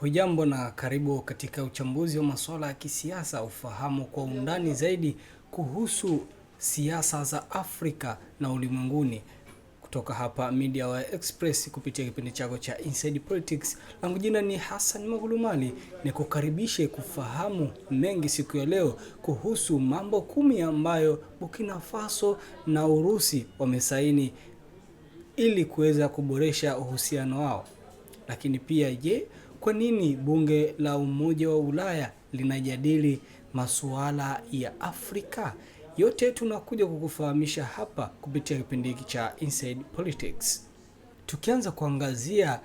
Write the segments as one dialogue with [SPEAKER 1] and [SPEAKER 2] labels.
[SPEAKER 1] Hujambo na karibu katika uchambuzi wa masuala ya kisiasa, ufahamu kwa undani zaidi kuhusu siasa za Afrika na ulimwenguni. Kutoka hapa Media Wire Express kupitia kipindi chako cha Inside Politics. Langu jina ni Hassan Magulumali, nikukaribishe kufahamu mengi siku ya leo kuhusu mambo 10 ambayo Burkina Faso na Urusi wamesaini ili kuweza kuboresha uhusiano wao. Lakini pia kwa nini bunge la Umoja wa Ulaya linajadili masuala ya Afrika? Yote tunakuja kukufahamisha hapa kupitia kipindi hiki cha Inside Politics. Tukianza kuangazia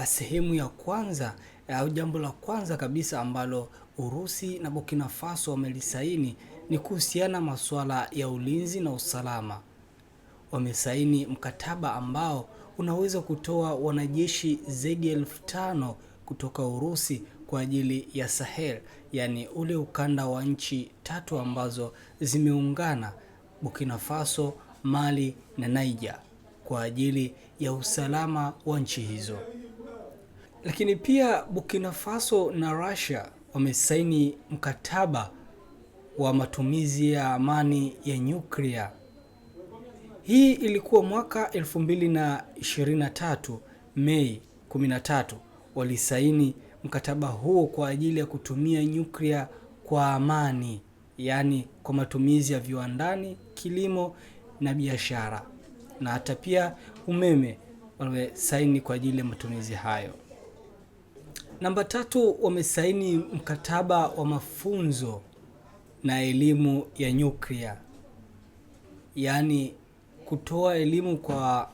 [SPEAKER 1] sehemu ya kwanza au jambo la kwanza kabisa ambalo Urusi na Burkina Faso wamelisaini ni kuhusiana masuala ya ulinzi na usalama. Wamesaini mkataba ambao unaweza kutoa wanajeshi zaidi ya 5,000 kutoka Urusi kwa ajili ya Sahel, yani ule ukanda wa nchi 3 ambazo zimeungana, Burkina Faso, Mali na Niger, kwa ajili ya usalama wa nchi hizo. Lakini pia Burkina Faso na Russia wamesaini mkataba wa matumizi ya amani ya nyuklia. Hii ilikuwa mwaka 2023, Mei 13, walisaini mkataba huo kwa ajili ya kutumia nyuklia kwa amani, yani kwa matumizi ya viwandani, kilimo na biashara, na hata pia umeme wamesaini kwa ajili ya matumizi hayo. Namba 3, wamesaini mkataba wa mafunzo na elimu ya nyuklia, yani kutoa elimu kwa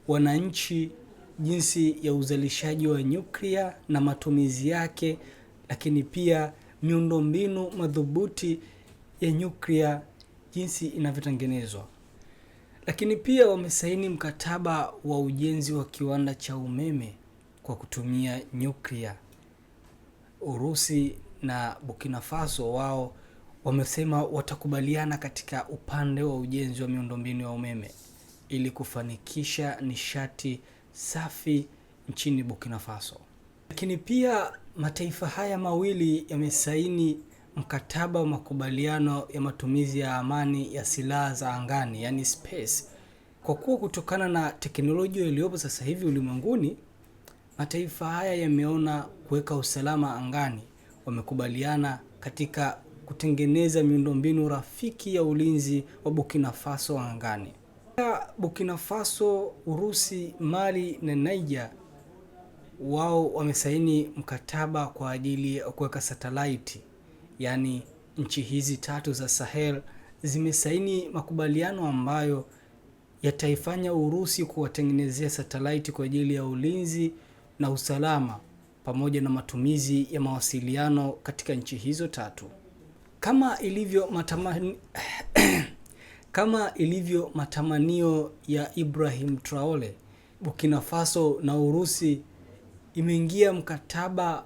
[SPEAKER 1] wananchi jinsi ya uzalishaji wa nyuklia na matumizi yake, lakini pia miundombinu madhubuti ya nyuklia jinsi inavyotengenezwa. Lakini pia wamesaini mkataba wa ujenzi wa kiwanda cha umeme kwa kutumia nyuklia. Urusi na Burkina Faso wao wamesema watakubaliana katika upande wa ujenzi wa miundombinu ya umeme ili kufanikisha nishati safi nchini Burkina Faso. Lakini pia mataifa haya mawili yamesaini mkataba wa makubaliano ya matumizi ya amani ya silaha za angani, yani space. Kwa kuwa kutokana na teknolojia iliyopo sasa hivi ulimwenguni, mataifa haya yameona kuweka usalama angani, wamekubaliana katika kutengeneza miundombinu rafiki ya ulinzi wa Burkina Faso angani. Burkina Faso, Urusi, Mali na Niger wao wamesaini mkataba kwa ajili ya kuweka satellite, yani nchi hizi 3 za Sahel zimesaini makubaliano ambayo yataifanya Urusi kuwatengenezea satellite kwa ajili ya ulinzi na usalama pamoja na matumizi ya mawasiliano katika nchi hizo 3. Kama ilivyo matamanio ya Ibrahim Traore, Burkina Faso na Urusi imeingia mkataba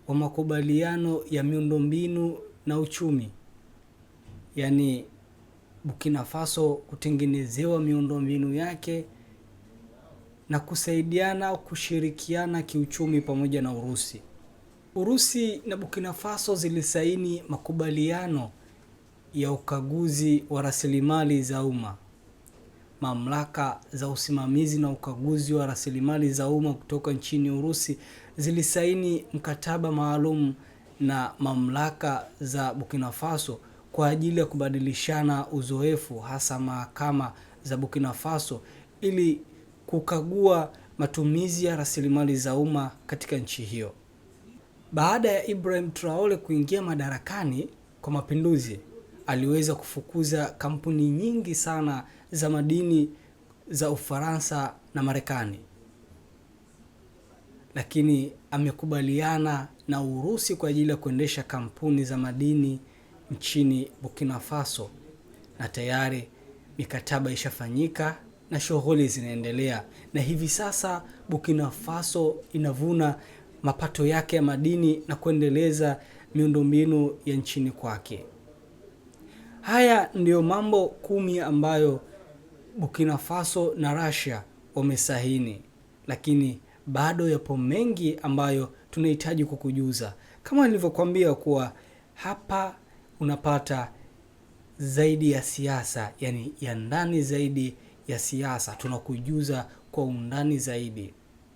[SPEAKER 1] wa makubaliano ya miundombinu na uchumi, yani Burkina Faso kutengenezewa miundombinu yake na kusaidiana kushirikiana kiuchumi pamoja na Urusi. Urusi na Burkina Faso zilisaini makubaliano ya ukaguzi wa rasilimali za umma. Mamlaka za usimamizi na ukaguzi wa rasilimali za umma kutoka nchini Urusi zilisaini mkataba maalum na mamlaka za Burkina Faso kwa ajili ya kubadilishana uzoefu, hasa mahakama za Burkina Faso, ili kukagua matumizi ya rasilimali za umma katika nchi hiyo. Baada ya Ibrahim Traore kuingia madarakani kwa mapinduzi, aliweza kufukuza kampuni nyingi sana za madini za Ufaransa na Marekani. Lakini amekubaliana na Urusi kwa ajili ya kuendesha kampuni za madini nchini Burkina Faso, na tayari mikataba ishafanyika na shughuli zinaendelea, na hivi sasa Burkina Faso inavuna mapato yake ya madini na kuendeleza miundombinu ya nchini kwake. Haya ndiyo mambo 10 ambayo Burkina Faso na Russia wamesaini, lakini bado yapo mengi ambayo tunahitaji kukujuza. Kama nilivyokuambia kuwa hapa unapata zaidi ya siasa, yani ya ndani zaidi ya siasa, tunakujuza kwa undani zaidi.